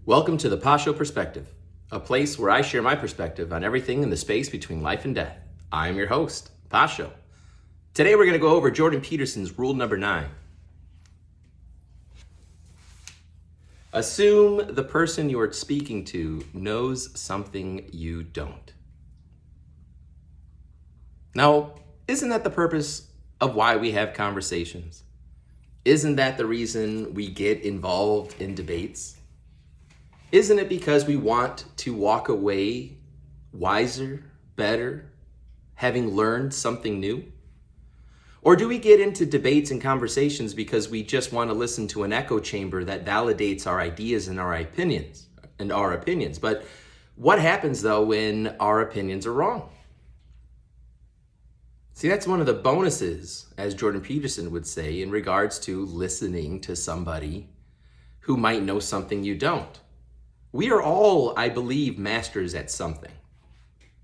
Welcome to the Pasho Perspective, a place where I share my perspective on everything in the space between life and death. I am your host, Pasho. Today we're going to go over Jordan Peterson's rule number 9. Assume the person you are speaking to knows something you don't. Now, isn't that the purpose of why we have conversations? Isn't that the reason we get involved in debates? Isn't it because we want to walk away wiser, better, having learned something new? Or do we get into debates and conversations because we just want to listen to an echo chamber that validates our ideas and our opinions? But what happens though when our opinions are wrong? See, that's one of the bonuses, as Jordan Peterson would say, in regards to listening to somebody who might know something you don't. We are all, I believe, masters at something.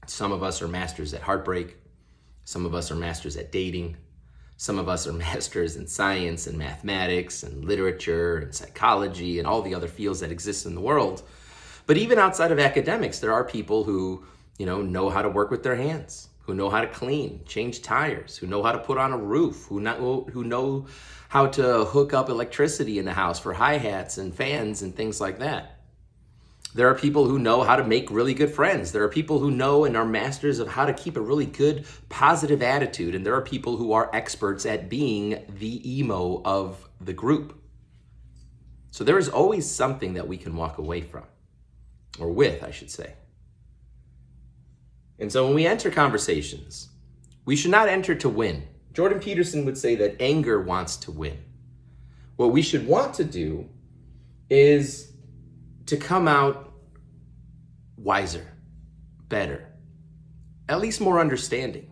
Some of us are masters at heartbreak. Some of us are masters at dating. Some of us are masters in science and mathematics and literature and psychology and all the other fields that exist in the world. But even outside of academics, there are people who, know how to work with their hands, who know how to clean, change tires, who know how to put on a roof, who know how to hook up electricity in the house for hi-hats and fans and things like that. There are people who know how to make really good friends. There are people who know and are masters of how to keep a really good, positive attitude. And there are people who are experts at being the emo of the group. So there is always something that we can walk away from, or with, I should say. And so when we enter conversations, we should not enter to win. Jordan Peterson would say that anger wants to win. What we should want to do is to come out wiser, better, at least more understanding.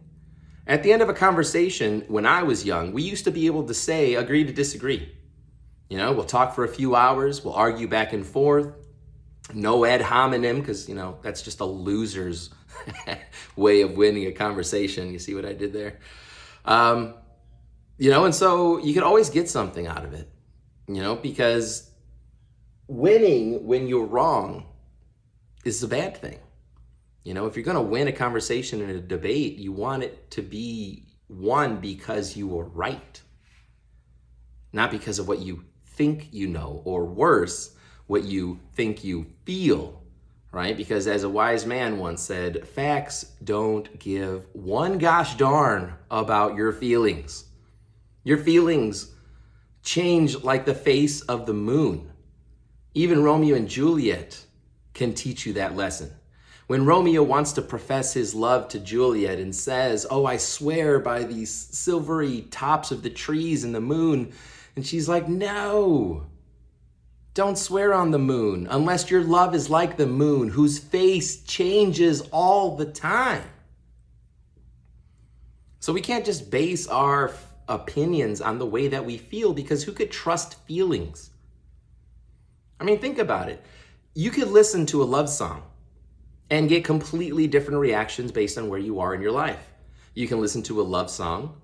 At the end of a conversation, when I was young, we used to be able to say, agree to disagree. We'll talk for a few hours, we'll argue back and forth, no ad hominem, because, that's just a loser's way of winning a conversation. You see what I did there? And so you could always get something out of it, because winning when you're wrong is a bad thing. If you're going to win a conversation in a debate, you want it to be won because you were right, not because of what you think you know, or worse, what you think you feel, right? Because as a wise man once said, facts don't give one gosh darn about your feelings. Your feelings change like the face of the moon. Even Romeo and Juliet can teach you that lesson. When Romeo wants to profess his love to Juliet and says, "Oh, I swear by these silvery tops of the trees and the moon," and she's like, "No, don't swear on the moon unless your love is like the moon, whose face changes all the time." So we can't just base our opinions on the way that we feel, because who could trust feelings? Think about it. You could listen to a love song and get completely different reactions based on where you are in your life. You can listen to a love song,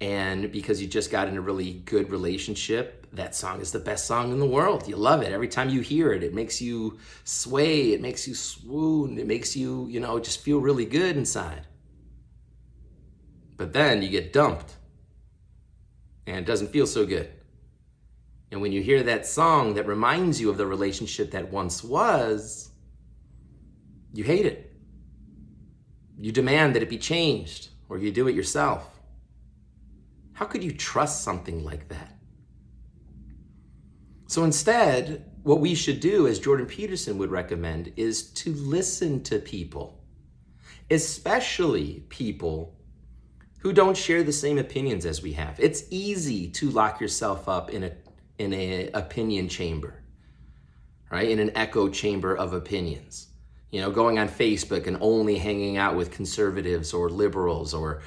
and because you just got in a really good relationship, that song is the best song in the world. You love it. Every time you hear it, it makes you sway, it makes you swoon, it makes you, just feel really good inside. But then you get dumped, and it doesn't feel so good. And when you hear that song that reminds you of the relationship that once was, you hate it. You demand that it be changed, or you do it yourself. How could you trust something like that? So instead, what we should do, as Jordan Peterson would recommend, is to listen to people, especially people who don't share the same opinions as we have. It's easy to lock yourself up in an opinion chamber, right? In an echo chamber of opinions. Going on Facebook and only hanging out with conservatives or liberals, or,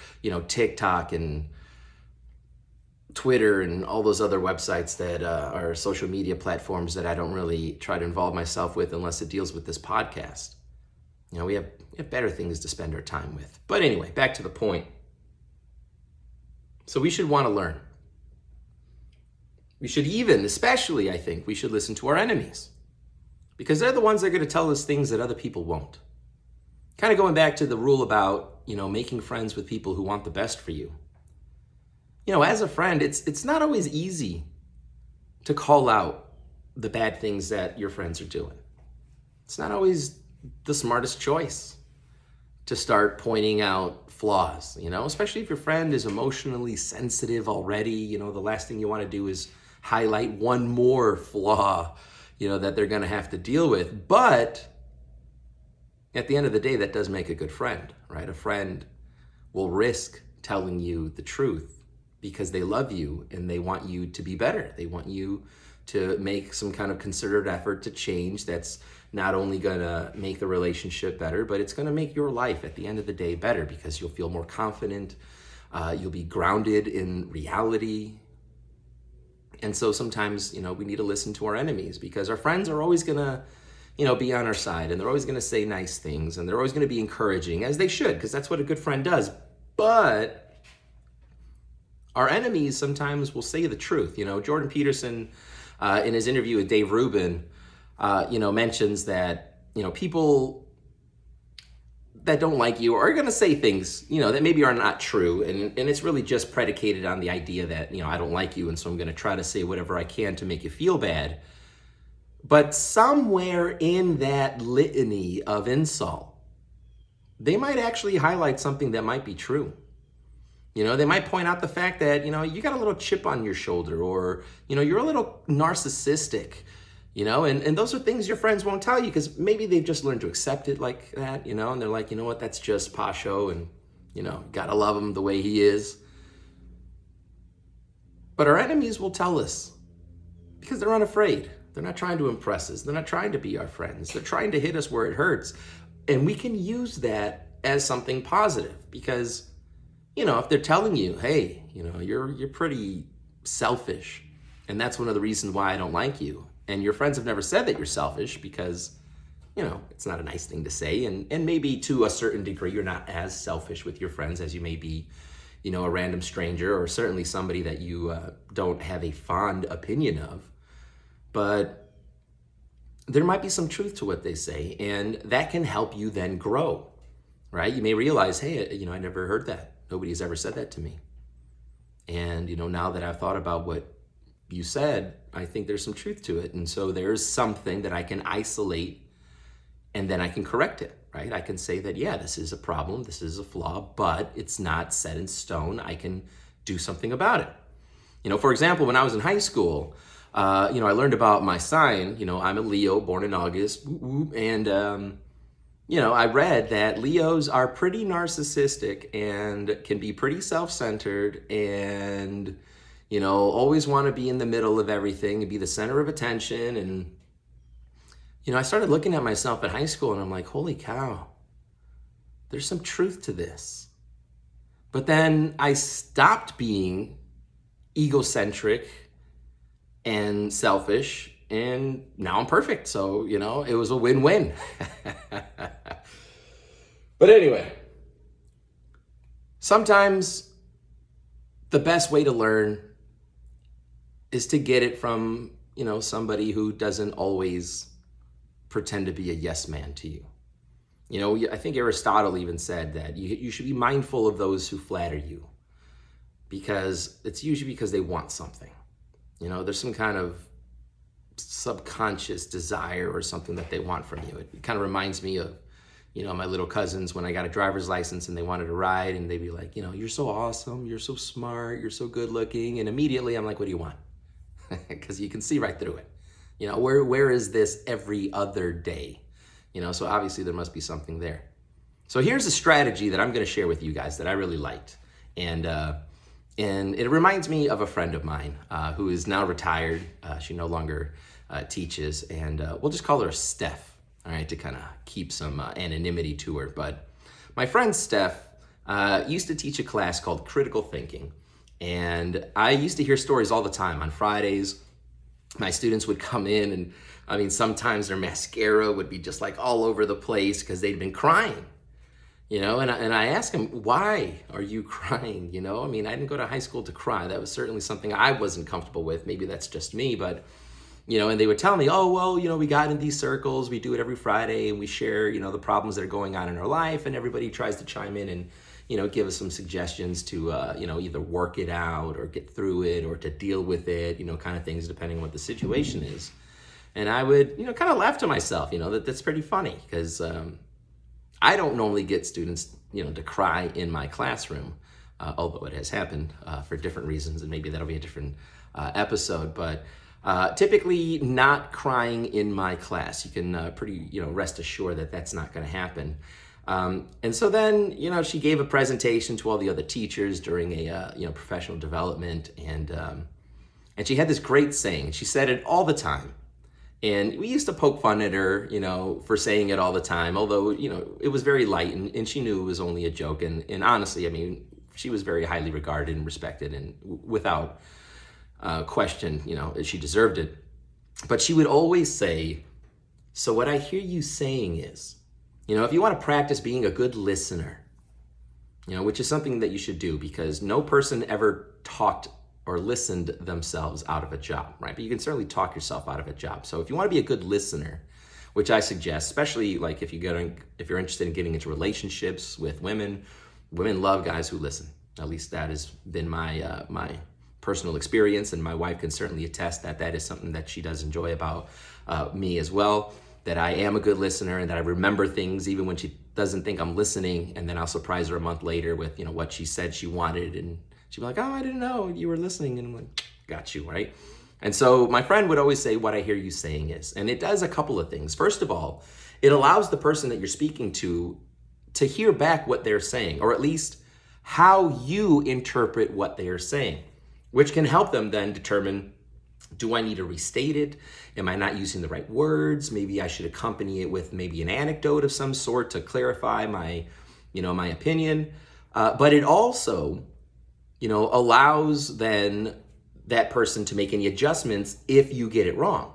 TikTok and Twitter and all those other websites that are social media platforms that I don't really try to involve myself with unless it deals with this podcast. We have better things to spend our time with. But anyway, back to the point. So we should want to learn. We should even, especially, I think, we should listen to our enemies. because they're the ones that are going to tell us things that other people won't. Kind of going back to the rule about, making friends with people who want the best for you. As a friend, it's not always easy to call out the bad things that your friends are doing. It's not always the smartest choice to start pointing out flaws, especially if your friend is emotionally sensitive already. The last thing you want to do is highlight one more flaw, that they're going to have to deal with. But at the end of the day, that does make a good friend, right? A friend will risk telling you the truth because they love you and they want you to be better. They want you to make some kind of concerted effort to change that's not only going to make the relationship better, but it's going to make your life at the end of the day better because you'll feel more confident. You'll be grounded in reality. And so sometimes, we need to listen to our enemies because our friends are always going to, be on our side, and they're always going to say nice things, and they're always going to be encouraging, as they should, because that's what a good friend does. But our enemies sometimes will say the truth. Jordan Peterson, in his interview with Dave Rubin, mentions that, people that don't like you are going to say things, that maybe are not true. And it's really just predicated on the idea that, I don't like you. And so I'm going to try to say whatever I can to make you feel bad. But somewhere in that litany of insult, they might actually highlight something that might be true. They might point out the fact that, you got a little chip on your shoulder, or, you're a little narcissistic, and those are things your friends won't tell you because maybe they've just learned to accept it like that, and they're like, you know what, that's just Pasho, and, gotta love him the way he is. But our enemies will tell us because they're unafraid. They're not trying to impress us. They're not trying to be our friends. They're trying to hit us where it hurts. And we can use that as something positive because, if they're telling you, hey, you're pretty selfish, and that's one of the reasons why I don't like you, and your friends have never said that you're selfish because, it's not a nice thing to say, and maybe to a certain degree you're not as selfish with your friends as you may be, a random stranger, or certainly somebody that you don't have a fond opinion of. But there might be some truth to what they say, and that can help you then grow, right? You may realize, hey, I never heard that. Nobody has ever said that to me. And, now that I've thought about what you said, I think there's some truth to it. And so there's something that I can isolate, and then I can correct it, right? I can say that, yeah, this is a problem, this is a flaw, but it's not set in stone. I can do something about it. For example, when I was in high school, I learned about my sign. I'm a Leo, born in August, and I read that Leos are pretty narcissistic and can be pretty self-centered and, always want to be in the middle of everything and be the center of attention. And, I started looking at myself in high school and I'm like, holy cow, there's some truth to this. But then I stopped being egocentric and selfish, and now I'm perfect. So, it was a win-win. But anyway, sometimes the best way to learn is to get it from, somebody who doesn't always pretend to be a yes man to you. I think Aristotle even said that you should be mindful of those who flatter you because it's usually because they want something. There's some kind of subconscious desire or something that they want from you. It kind of reminds me of, my little cousins when I got a driver's license and they wanted to ride, and they'd be like, you're so awesome, you're so smart, you're so good looking. And immediately I'm like, what do you want? Because you can see right through it. Where is this every other day? So obviously there must be something there. So here's a strategy that I'm going to share with you guys that I really liked. And it reminds me of a friend of mine who is now retired. She no longer teaches, and we'll just call her Steph, all right, to kind of keep some anonymity to her. But my friend Steph used to teach a class called Critical Thinking, and I used to hear stories all the time. On Fridays, my students would come in, and sometimes their mascara would be just like all over the place because they'd been crying. And I asked him, why are you crying? I didn't go to high school to cry. That was certainly something I wasn't comfortable with. Maybe that's just me, but, And they would tell me, oh, well, we got in these circles, we do it every Friday, and we share, the problems that are going on in our life, and everybody tries to chime in and, give us some suggestions to, either work it out or get through it or to deal with it, kind of things depending on what the situation is. And I would, kind of laugh to myself, that's pretty funny because I don't normally get students, to cry in my classroom, although it has happened for different reasons, and maybe that'll be a different episode, but typically not crying in my class. You can pretty, rest assured that that's not going to happen. And so then, she gave a presentation to all the other teachers during a, professional development, and she had this great saying. She said it all the time. And we used to poke fun at her, for saying it all the time, although, it was very light, and she knew it was only a joke. And honestly, I mean, she was very highly regarded and respected, and without question, she deserved it. But she would always say, so what I hear you saying is, if you want to practice being a good listener, which is something that you should do because no person ever talked or listened themselves out of a job, right? But you can certainly talk yourself out of a job. So if you want to be a good listener, which I suggest, especially like if you're interested in getting into relationships with women love guys who listen. At least that has been my my personal experience, and my wife can certainly attest that that is something that she does enjoy about me as well, that I am a good listener and that I remember things even when she doesn't think I'm listening, and then I'll surprise her a month later with, what she said she wanted, and she'd be like, oh, I didn't know you were listening. And I'm like, got you, right? And so my friend would always say, what I hear you saying is, and it does a couple of things. First of all, it allows the person that you're speaking to hear back what they're saying, or at least how you interpret what they are saying, which can help them then determine, do I need to restate it? Am I not using the right words? Maybe I should accompany it with maybe an anecdote of some sort to clarify my, my opinion. But it also, allows then that person to make any adjustments if you get it wrong.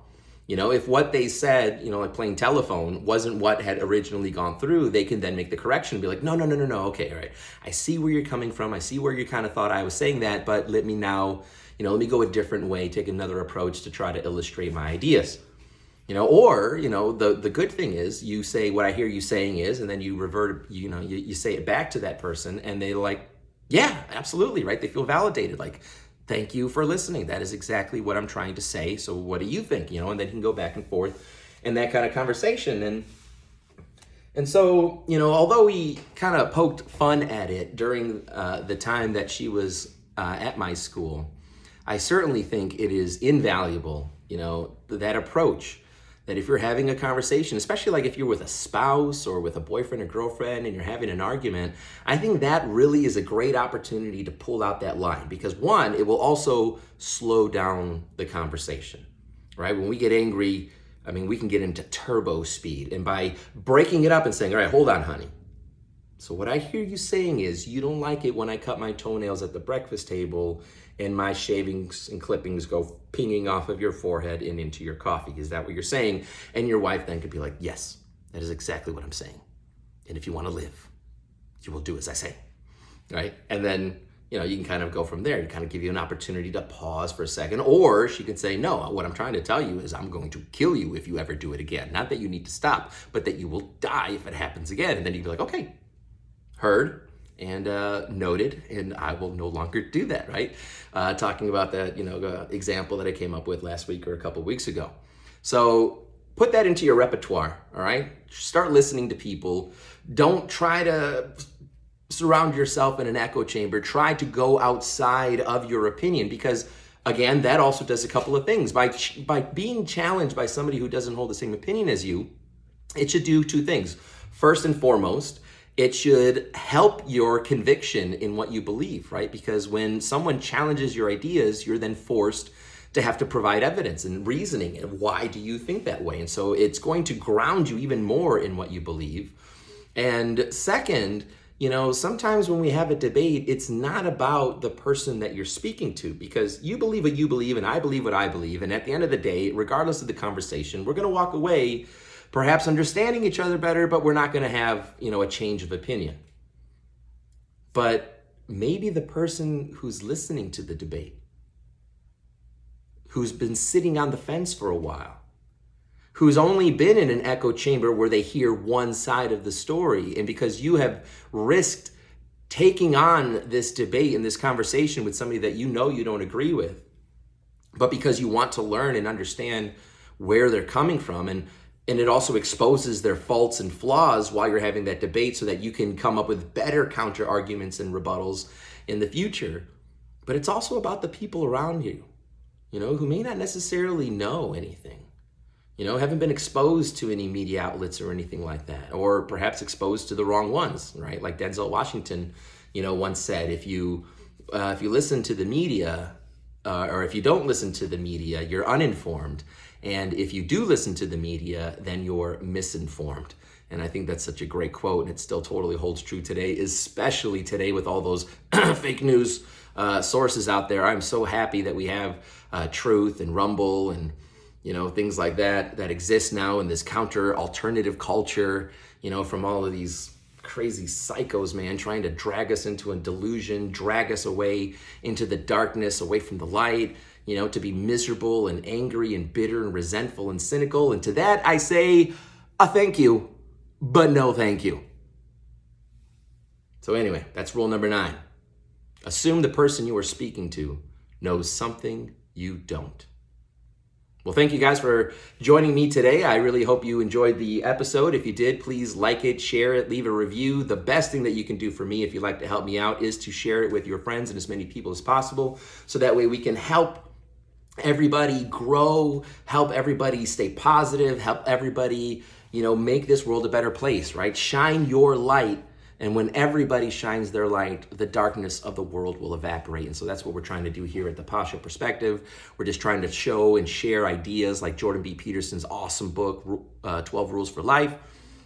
If what they said, like playing telephone, wasn't what had originally gone through, they can then make the correction and be like, no, okay, all right. I see where you're coming from. I see where you kind of thought I was saying that, but let me now, let me go a different way, take another approach to try to illustrate my ideas. Or, the good thing is you say what I hear you saying is, and then you revert, you say it back to that person, and they're like, yeah, absolutely, right? They feel validated, like, thank you for listening. That is exactly what I'm trying to say. So what do you think? And then you can go back and forth in that kind of conversation. And so, although we kind of poked fun at it during the time that she was at my school, I certainly think it is invaluable, that approach, that if you're having a conversation, especially like if you're with a spouse or with a boyfriend or girlfriend and you're having an argument, I think that really is a great opportunity to pull out that line, because one, it will also slow down the conversation, right? When we get angry, I mean, we can get into turbo speed, and by breaking it up and saying, all right, hold on, honey. So what I hear you saying is you don't like it when I cut my toenails at the breakfast table and my shavings and clippings go pinging off of your forehead and into your coffee. Is that what you're saying? And your wife then could be like, yes, that is exactly what I'm saying. And if you want to live, you will do as I say, right? And then, you can kind of go from there. You kind of give you an opportunity to pause for a second. Or she could say, no, what I'm trying to tell you is I'm going to kill you if you ever do it again. Not that you need to stop, but that you will die if it happens again. And then you'd be like, okay, heard and noted, and I will no longer do that, right? Talking about that, example that I came up with last week or a couple weeks ago. So put that into your repertoire, all right? Start listening to people. Don't try to surround yourself in an echo chamber. Try to go outside of your opinion, because again, that also does a couple of things. By being challenged by somebody who doesn't hold the same opinion as you, it should do two things. First and foremost, it should help your conviction in what you believe, right? Because when someone challenges your ideas, you're then forced to have to provide evidence and reasoning and why do you think that way? And so it's going to ground you even more in what you believe. And second, sometimes when we have a debate, it's not about the person that you're speaking to, because you believe what you believe and I believe what I believe. And at the end of the day, regardless of the conversation, we're going to walk away perhaps understanding each other better, but we're not going to have, a change of opinion. But maybe the person who's listening to the debate, who's been sitting on the fence for a while, who's only been in an echo chamber where they hear one side of the story. And because you have risked taking on this debate and this conversation with somebody that you know you don't agree with, but because you want to learn and understand where they're coming from, and it also exposes their faults and flaws while you're having that debate so that you can come up with better counter arguments and rebuttals in the future. But it's also about the people around you, who may not necessarily know anything, haven't been exposed to any media outlets or anything like that, or perhaps exposed to the wrong ones, right? Like Denzel Washington, once said, if you listen to the media, or if you don't listen to the media, you're uninformed. And if you do listen to the media, then you're misinformed. And I think that's such a great quote, and it still totally holds true today, especially today with all those fake news sources out there. I'm so happy that we have Truth and Rumble and things like that exist now in this counter alternative culture, from all of these crazy psychos, man, trying to drag us into a delusion, drag us away into the darkness, away from the light, to be miserable and angry and bitter and resentful and cynical. And to that I say a thank you, but no thank you. So anyway, that's rule number 9. Assume the person you are speaking to knows something you don't. Well, thank you guys for joining me today. I really hope you enjoyed the episode. If you did, please like it, share it, leave a review. The best thing that you can do for me, if you'd like to help me out, is to share it with your friends and as many people as possible. So that way we can help everybody grow, help everybody stay positive, help everybody, make this world a better place, right? Shine your light. And when everybody shines their light, the darkness of the world will evaporate. And so that's what we're trying to do here at the Pasha Perspective. We're just trying to show and share ideas like Jordan B. Peterson's awesome book, 12 Rules for Life,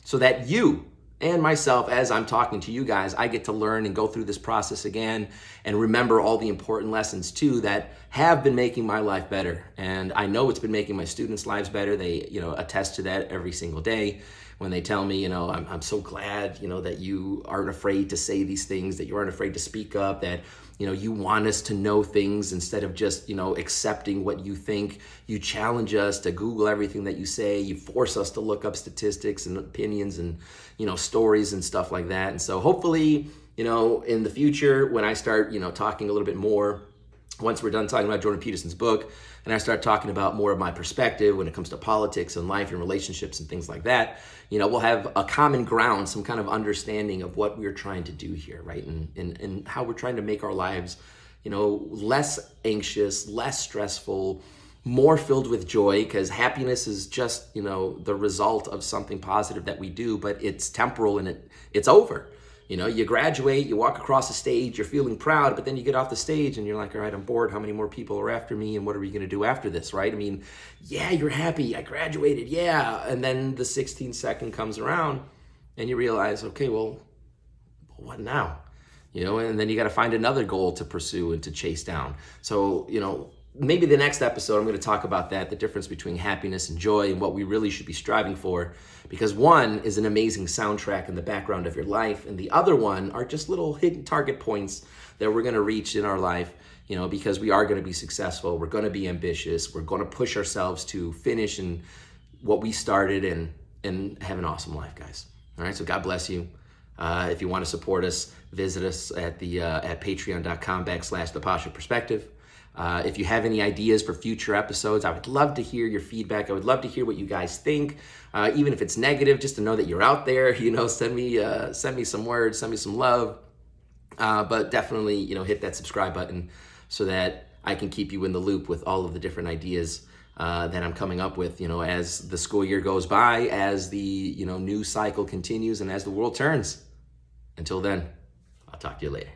so that you and myself, as I'm talking to you guys, I get to learn and go through this process again and remember all the important lessons too that have been making my life better. And I know it's been making my students' lives better. They, attest to that every single day. When they tell me, I'm so glad, that you aren't afraid to say these things, that you aren't afraid to speak up, that, you want us to know things instead of just, accepting what you think. You challenge us to Google everything that you say. You force us to look up statistics and opinions and, stories and stuff like that. And so hopefully, in the future, when I start, talking a little bit more, once we're done talking about Jordan Peterson's book, and I start talking about more of my perspective when it comes to politics and life and relationships and things like that, we'll have a common ground, some kind of understanding of what we're trying to do here, right? And how we're trying to make our lives, less anxious, less stressful, more filled with joy, because happiness is just, the result of something positive that we do, but it's temporal and it's over. You graduate, you walk across the stage, you're feeling proud, but then you get off the stage and you're like, all right, I'm bored. How many more people are after me? And what are we going to do after this, right? I mean, yeah, you're happy. I graduated. Yeah. And then the 16th second comes around and you realize, okay, well, what now? And then you got to find another goal to pursue and to chase down. So, maybe the next episode, I'm going to talk about that, the difference between happiness and joy and what we really should be striving for. Because one is an amazing soundtrack in the background of your life, and the other one are just little hidden target points that we're going to reach in our life, because we are going to be successful. We're going to be ambitious. We're going to push ourselves to finish in what we started and have an awesome life, guys. All right, so God bless you. If you want to support us, visit us at patreon.com/The Pasha Perspective. If you have any ideas for future episodes, I would love to hear your feedback. I would love to hear what you guys think, even if it's negative, just to know that you're out there. Send me some words, send me some love. But definitely, hit that subscribe button so that I can keep you in the loop with all of the different ideas that I'm coming up with. As the school year goes by, as the news cycle continues, and as the world turns. Until then, I'll talk to you later.